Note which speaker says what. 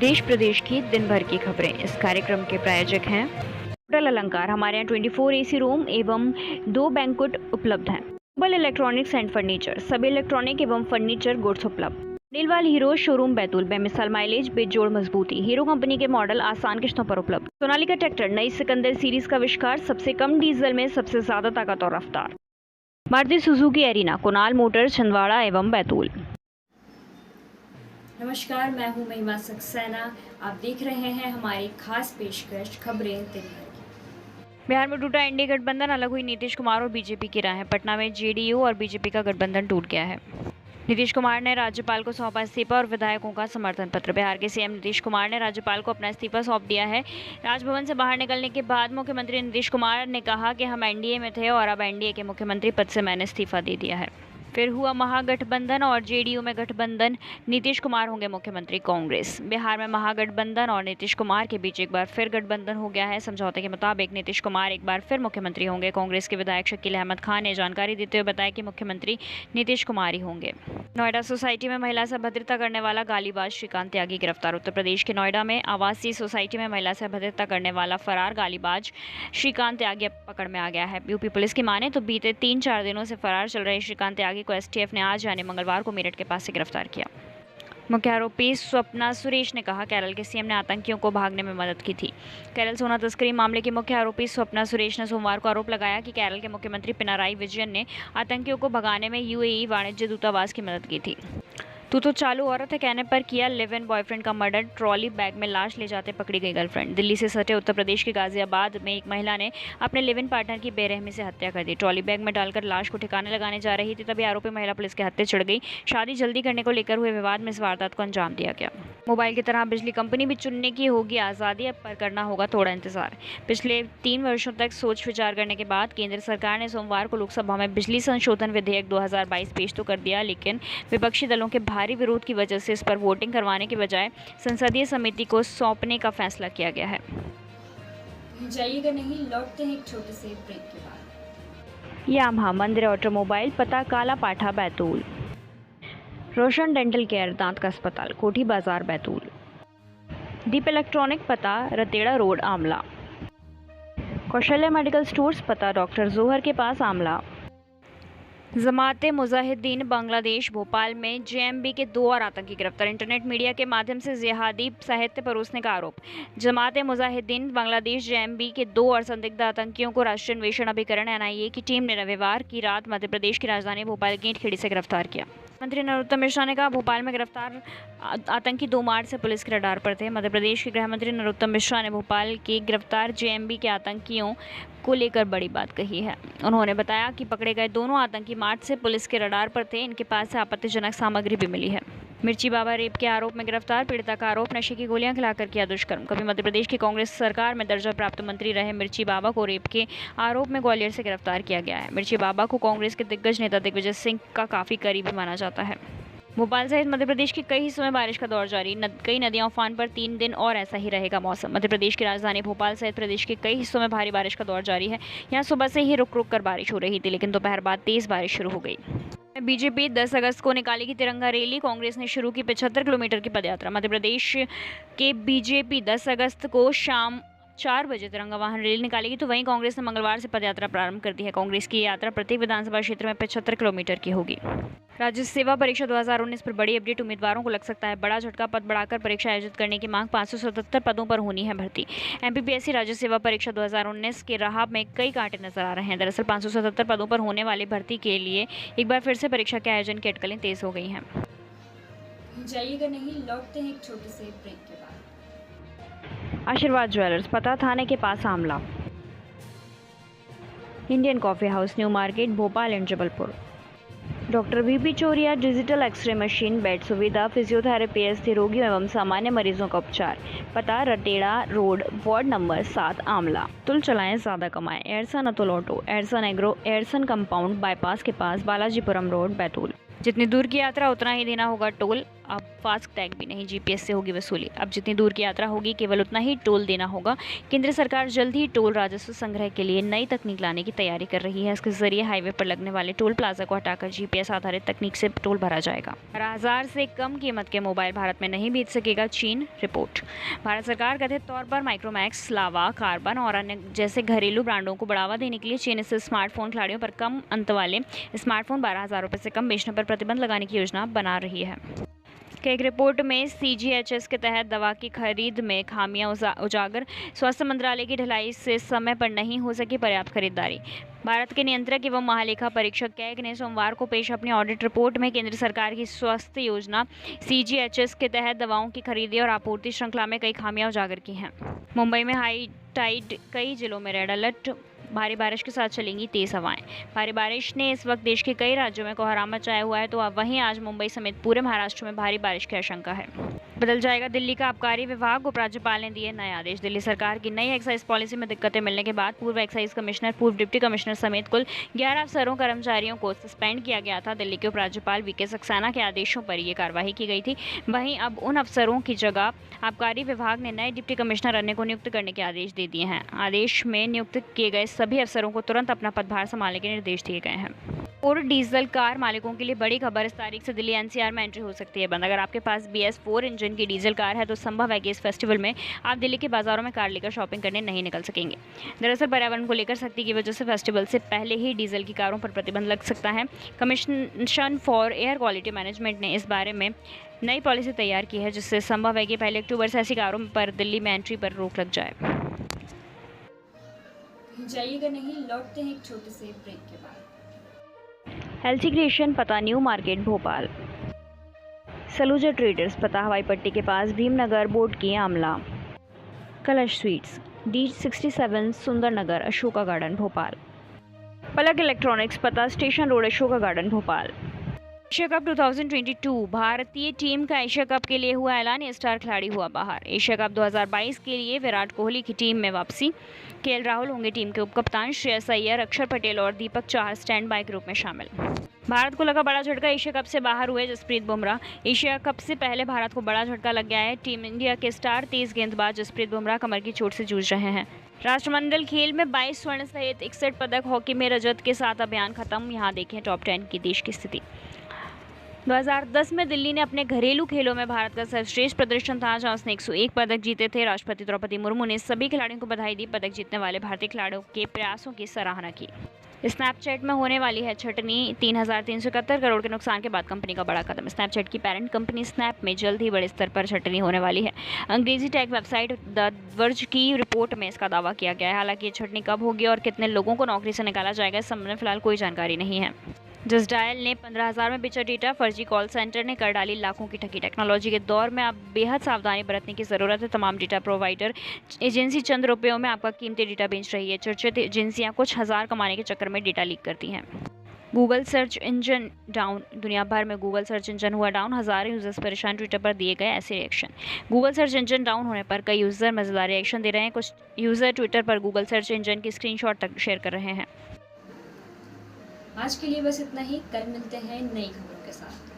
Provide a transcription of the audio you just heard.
Speaker 1: देश प्रदेश की दिन भर की खबरें। इस कार्यक्रम के प्रायोजक हैं होटल अलंकार। हमारे यहाँ 24 एसी रूम एवं 2 बैंक्वेट उपलब्ध हैं। ग्लोबल इलेक्ट्रॉनिक्स एंड फर्नीचर, सभी इलेक्ट्रॉनिक एवं फर्नीचर गुड्स उपलब्ध। नीलवाल हीरो शोरूम बैतूल, बेमिसाल माइलेज, बेजोड़ मजबूती। हीरो कंपनी के मॉडल आसान किस्तों पर उपलब्ध। सोनालिका ट्रैक्टर, नई सिकंदर सीरीज का आविष्कार, सबसे कम डीजल में सबसे ज्यादा ताकत और रफ्तार। Maruti Suzuki arena, Kunal Motors, Chhindwara एवं बैतूल।
Speaker 2: नमस्कार, मैं हूं महिमा सक्सेना। आप देख रहे हैं हमारी खास पेशकश खबरें दिन भर की।
Speaker 1: बिहार में टूटा एनडीए गठबंधन, अलग हुई नीतीश कुमार और बीजेपी की राहें। पटना में जेडीयू और बीजेपी का गठबंधन टूट गया है। नीतीश कुमार ने राज्यपाल को सौंपा इस्तीफा और विधायकों का समर्थन पत्र। बिहार के सीएम नीतीश कुमार ने राज्यपाल को अपना इस्तीफा सौंप दिया है। राजभवन से बाहर निकलने के बाद मुख्यमंत्री नीतीश कुमार ने कहा कि हम एनडीए में थे और अब एनडीए के मुख्यमंत्री पद से मैंने इस्तीफा दे दिया है। फिर हुआ महागठबंधन और जेडीयू में गठबंधन, नीतीश कुमार होंगे मुख्यमंत्री। कांग्रेस, बिहार में महागठबंधन और नीतीश कुमार के बीच एक बार फिर गठबंधन हो गया है। समझौते के मुताबिक नीतीश कुमार एक बार फिर मुख्यमंत्री होंगे। कांग्रेस के विधायक शकील अहमद खान ने जानकारी देते हुए बताया कि मुख्यमंत्री नीतीश कुमार ही होंगे। नोएडा सोसाइटी में महिला से अभद्रता करने वाला गालीबाज श्रीकांत त्यागी गिरफ्तार। उत्तर प्रदेश के नोएडा में आवासीय सोसाइटी में महिला से अभद्रता करने वाला फरार गालीबाज श्रीकांत त्यागी पकड़ में आ गया है। यूपी पुलिस की माने तो बीते 3-4 दिनों से फरार चल रहे श्रीकांत त्यागी को एसटीएफ ने आज यानी मंगलवार को मेरठ के पास से गिरफ्तार किया। मुख्य आरोपी स्वप्ना सुरेश ने कहा, केरल के सीएम ने आतंकियों को भागने में मदद की थी। केरल सोना तस्करी मामले की मुख्य आरोपी स्वप्ना सुरेश ने सोमवार को आरोप लगाया कि केरल के मुख्यमंत्री पिनाराई विजयन ने आतंकियों को भगाने में यूएई वाणिज्य दूतावास की मदद की थी। तू तो चालू औरत है कहने पर किया लिव इन बॉयफ्रेंड का मर्डर, ट्रॉली बैग में लाश ले जाते पकड़ी गई गर्लफ्रेंड। दिल्ली से सटे उत्तर प्रदेश के गाजियाबाद में एक महिला ने अपने लिव इन पार्टनर की बेरहमी से हत्या कर दी। ट्रॉली बैग में डालकर लाश को ठिकाने लगाने जा रही थी, तभी आरोपी महिला पुलिस के हत्थे चढ़ गई। शादी जल्दी करने को लेकर हुए विवाद में इस वारदात को अंजाम दिया गया। मोबाइल की तरह बिजली कंपनी भी चुनने की होगी आज़ादी, अब पर करना होगा थोड़ा इंतजार। पिछले 3 वर्षों तक सोच विचार करने के बाद केंद्र सरकार ने सोमवार को लोकसभा में बिजली संशोधन विधेयक 2022 पेश तो कर दिया, लेकिन विपक्षी दलों के भारी विरोध की वजह से इस पर वोटिंग करवाने के बजाय संसदीय समिति को सौंपने का फैसला किया गया है।
Speaker 2: जाइएगा नहीं, लौटते हैं एक छोटे से ब्रेक के बाद।
Speaker 1: यामाहा मंदिर ऑटोमोबाइल, पता काला पाठा बैतूल। रोशन डेंटल केयर, दांत का अस्पताल, कोठी बाजार बैतूल। दीप इलेक्ट्रॉनिक, पता Rateda road Amla. Kaushalya medical stores, पता डॉक्टर जोहर के पास आमला। जमाते मुजाहिदीन बांग्लादेश, भोपाल में जेएमबी के 2 और आतंकी गिरफ्तार। इंटरनेट मीडिया के माध्यम से जिहादी साहित्य परोसने का आरोप। जमाते मुजाहिदीन बांग्लादेश जेएमबी के 2 और संदिग्ध आतंकियों को राष्ट्रीय अन्वेषण अभिकरण एनआईए की टीम ने रविवार की रात मध्य प्रदेश की राजधानी भोपाल गेंट खेड़ी से गिरफ्तार किया। मंत्री नरोत्तम मिश्रा ने कहा, भोपाल में गिरफ्तार आतंकी 2 मार्च से पुलिस के रडार पर थे। मध्य प्रदेश के गृह मंत्री नरोत्तम मिश्रा ने भोपाल के गिरफ्तार जेएमबी के आतंकियों को लेकर बड़ी बात कही है। उन्होंने बताया कि पकड़े गए दोनों आतंकी मार्च से पुलिस के रडार पर थे। इनके पास से आपत्तिजनक सामग्री भी मिली है। मिर्ची बाबा रेप के आरोप में गिरफ्तार। पीड़िता का आरोप, नशे की गोलियां खिलाकर किया दुष्कर्म। कभी मध्य प्रदेश की कांग्रेस सरकार में दर्जा प्राप्त मंत्री रहे मिर्ची बाबा को रेप के आरोप में ग्वालियर से गिरफ्तार किया गया है। मिर्ची बाबा को कांग्रेस के दिग्गज नेता दिग्विजय सिंह का काफी करीबी माना जाता है। भोपाल सहित मध्य प्रदेश के कई हिस्सों में बारिश का दौर जारी। कई नदियां उफान पर, 3 दिन और ऐसा ही रहेगा मौसम। मध्य प्रदेश की राजधानी भोपाल सहित प्रदेश के कई हिस्सों में भारी बारिश का दौर जारी है। यहाँ सुबह से ही रुक रुक कर बारिश हो रही थी, लेकिन दोपहर बाद तेज बारिश शुरू हो गई। बीजेपी 10 अगस्त को निकालेगी तिरंगा रैली। कांग्रेस ने शुरू की 75 किलोमीटर की पदयात्रा। मध्य प्रदेश के बीजेपी 10 अगस्त को शाम 4 बजे तिरंगा वाहन रैली निकालेगी, तो वहीं कांग्रेस ने मंगलवार से पदयात्रा प्रारंभ कर दी है। कांग्रेस की यात्रा प्रत्येक विधानसभा क्षेत्र में 75 किलोमीटर की होगी। राज्य सेवा परीक्षा 2019 पर बड़ी अपडेट, उम्मीदवारों को लग सकता है बड़ा झटका। पद बढ़ाकर परीक्षा आयोजित करने की मांग। 577 पदों पर होनी है भर्ती। एमपीपीएससी राज्य सेवा परीक्षा 2019 के राह में कई कांटे नजर आ रहे हैं। दरअसल 577 पदों पर होने वाली भर्ती के लिए एक बार फिर से परीक्षा के आयोजन की अटकलें तेज हो गई हैं।
Speaker 2: जाइएगा नहीं, लौटते हैं एक छोटे से ब्रेक के बाद।
Speaker 1: आशीर्वाद ज्वेलर्स, पता थाने के पास Amla. Indian coffee house, new market, Bhopal and Jabalpur. Doctor VP Choria, digital x ray machine, bed सुविधा, फिजियोथेरेपी, अस्थि रोगियों एवं सामान्य मरीजों का उपचार। पता Rateda road, ward number 7 Amla. तुल चलाएं ज्यादा कमाएं, Airson Atul auto, Airson agro, Airson compound, bypass के पास, बालाजीपुरम रोड, बैतूल। जितनी दूर की यात्रा उतना ही देना होगा टोल। अब फास्ट टैग भी नहीं, जीपीएस से होगी वसूली। अब जितनी दूर की यात्रा होगी केवल उतना ही टोल देना होगा। केंद्र सरकार जल्द ही टोल राजस्व संग्रह के लिए नई तकनीक लाने की तैयारी कर रही है। इसके जरिए हाईवे पर लगने वाले टोल प्लाजा को हटाकर जीपीएस आधारित तकनीक से टोल भरा जाएगा। 12,000 से कम कीमत के मोबाइल भारत में नहीं बेच सकेगा चीन, रिपोर्ट। भारत सरकार कथित तौर पर माइक्रोमैक्स, लावा, कार्बन और अन्य जैसे घरेलू ब्रांडों को बढ़ावा देने के लिए चीन से स्मार्टफोन खिलाड़ियों पर कम अंत वाले स्मार्टफोन 12,000 रुपये से कम बेचने पर प्रतिबंध लगाने की योजना बना रही है। एक रिपोर्ट में सीजीएचएस के तहत दवा की खरीद में खामियां उजागर, स्वास्थ्य मंत्रालय की ढिलाई से समय पर नहीं हो सकी पर्याप्त खरीदारी। भारत के नियंत्रक एवं महालेखा परीक्षक कैग ने सोमवार को पेश अपनी ऑडिट रिपोर्ट में केंद्र सरकार की स्वास्थ्य योजना सीजीएचएस के तहत दवाओं की खरीदी और आपूर्ति श्रृंखला में कई खामियां उजागर की हैं। मुंबई में हाई टाइड, कई जिलों में रेड अलर्ट, भारी बारिश के साथ चलेंगी तेज हवाएं। भारी बारिश ने इस वक्त देश के कई राज्यों में कोहराम मचाया हुआ है, तो अब वहीं आज मुंबई समेत पूरे महाराष्ट्र में भारी बारिश की आशंका है। बदल जाएगा दिल्ली का आबकारी विभाग, उपराज्यपाल ने दिए नए आदेश। दिल्ली सरकार की नई एक्साइज पॉलिसी में दिक्कतें मिलने के बाद पूर्व एक्साइज कमिश्नर, पूर्व डिप्टी कमिश्नर समेत कुल 11 अफसरों कर्मचारियों को सस्पेंड किया गया था। दिल्ली के उपराज्यपाल वीके सक्सेना के आदेशों पर यह कार्रवाई की गई थी। वहीं अब उन अफसरों की जगह आबकारी विभाग ने नए डिप्टी कमिश्नर अन्य को नियुक्त करने के आदेश दे दिए हैं। आदेश में नियुक्त किए गए सभी अफसरों को तुरंत अपना पदभार संभालने के निर्देश दिए गए हैं। और डीजल कार मालिकों के लिए बड़ी खबर, इस तारीख से दिल्ली एनसीआर में एंट्री हो सकती है बंद। अगर आपके पास BS4 इंजन की डीजल कार है तो संभव है कि इस फेस्टिवल में आप दिल्ली के बाजारों में कार लेकर शॉपिंग करने नहीं निकल सकेंगे। दरअसल पर्यावरण को लेकर सख्ती की वजह से फेस्टिवल से पहले ही डीजल की कारों पर प्रतिबंध लग सकता है। Commission for air quality management ने इस बारे में नई पॉलिसी तैयार की है, जिससे संभव है कि पहले अक्टूबर से ऐसी कारों पर दिल्ली में एंट्री पर रोक लग जाए।
Speaker 2: जाइएगा नहीं, लौटते हैं एक छोटे से ब्रेक के बाद।
Speaker 1: एलसी क्रिएशन, पता new market Bhopal. Saluja traders, पता हवाई पट्टी के पास भीमनगर, बोर्ड की आमला। कलश स्वीट्स, D67 सुंदर नगर, अशोका गार्डन भोपाल। पलक इलेक्ट्रॉनिक्स, पता station road, Ashoka garden Bhopal. Asia cup 2022, भारतीय टीम का एशिया कप के लिए हुआ ऐलान, स्टार खिलाड़ी हुआ बाहर। एशिया कप 2022 के लिए विराट कोहली की टीम में वापसी। केएल राहुल होंगे टीम के उपकप्तान। श्रेयस अय्यर, अक्षर पटेल और दीपक चाहर स्टैंड बाय के रूप में शामिल। भारत को लगा बड़ा झटका, एशिया कप से बाहर हुए जसप्रीत बुमराह। एशिया कप से पहले भारत को बड़ा झटका लग गया है। टीम इंडिया के स्टार तेज गेंदबाज जसप्रीत बुमराह कमर की चोट से जूझ रहे हैं। राष्ट्रमंडल खेल में 22 स्वर्ण सहित 61 पदक, हॉकी में रजत के साथ अभियान खत्म। यहाँ देखें टॉप 10 की देश की स्थिति। 2010 में दिल्ली ने अपने घरेलू खेलों में भारत का सर्वश्रेष्ठ प्रदर्शन था, जहां उसने 101 पदक जीते थे। राष्ट्रपति द्रौपदी मुर्मू ने सभी खिलाड़ियों को बधाई दी। पदक जीतने वाले भारतीय खिलाड़ियों के प्रयासों की सराहना की। स्नैपचैट में होने वाली है छटनी, 3,371 करोड़ के नुकसान के बाद कंपनी का बड़ा कदम। स्नैपचैट की पेरेंट कंपनी स्नैप में जल्द ही बड़े स्तर पर छटनी होने वाली है। अंग्रेजी टेक वेबसाइट द वर्ज की रिपोर्ट में इसका दावा किया गया है। हालांकि ये छटनी कब होगी और कितने लोगों को नौकरी से निकाला जाएगा, इस संबंध में फिलहाल कोई जानकारी नहीं है। जस्ट डायल ने 15,000 में बेचा डेटा, फर्जी कॉल सेंटर ने कर डाली लाखों की ठगी। टेक्नोलॉजी के दौर में अब बेहद सावधानी बरतने की ज़रूरत है। तमाम डेटा प्रोवाइडर एजेंसी चंद रुपयों में आपका कीमती डेटा बेच रही है। चर्चित एजेंसियां कुछ हज़ार कमाने के चक्कर में डेटा लीक करती हैं। गूगल सर्च इंजन डाउन, दुनिया भर में गूगल सर्च इंजन हुआ डाउन। हज़ारों यूजर्स परेशान, ट्विटर पर दिए गए ऐसे reaction. Google search engine down होने पर कई यूज़र मज़ेदार रिएक्शन दे रहे हैं। कुछ यूज़र ट्विटर पर गूगल सर्च इंजन की स्क्रीनशॉट तक शेयर कर रहे हैं।
Speaker 2: आज के लिए बस इतना ही, कल मिलते हैं नई खबरों के साथ।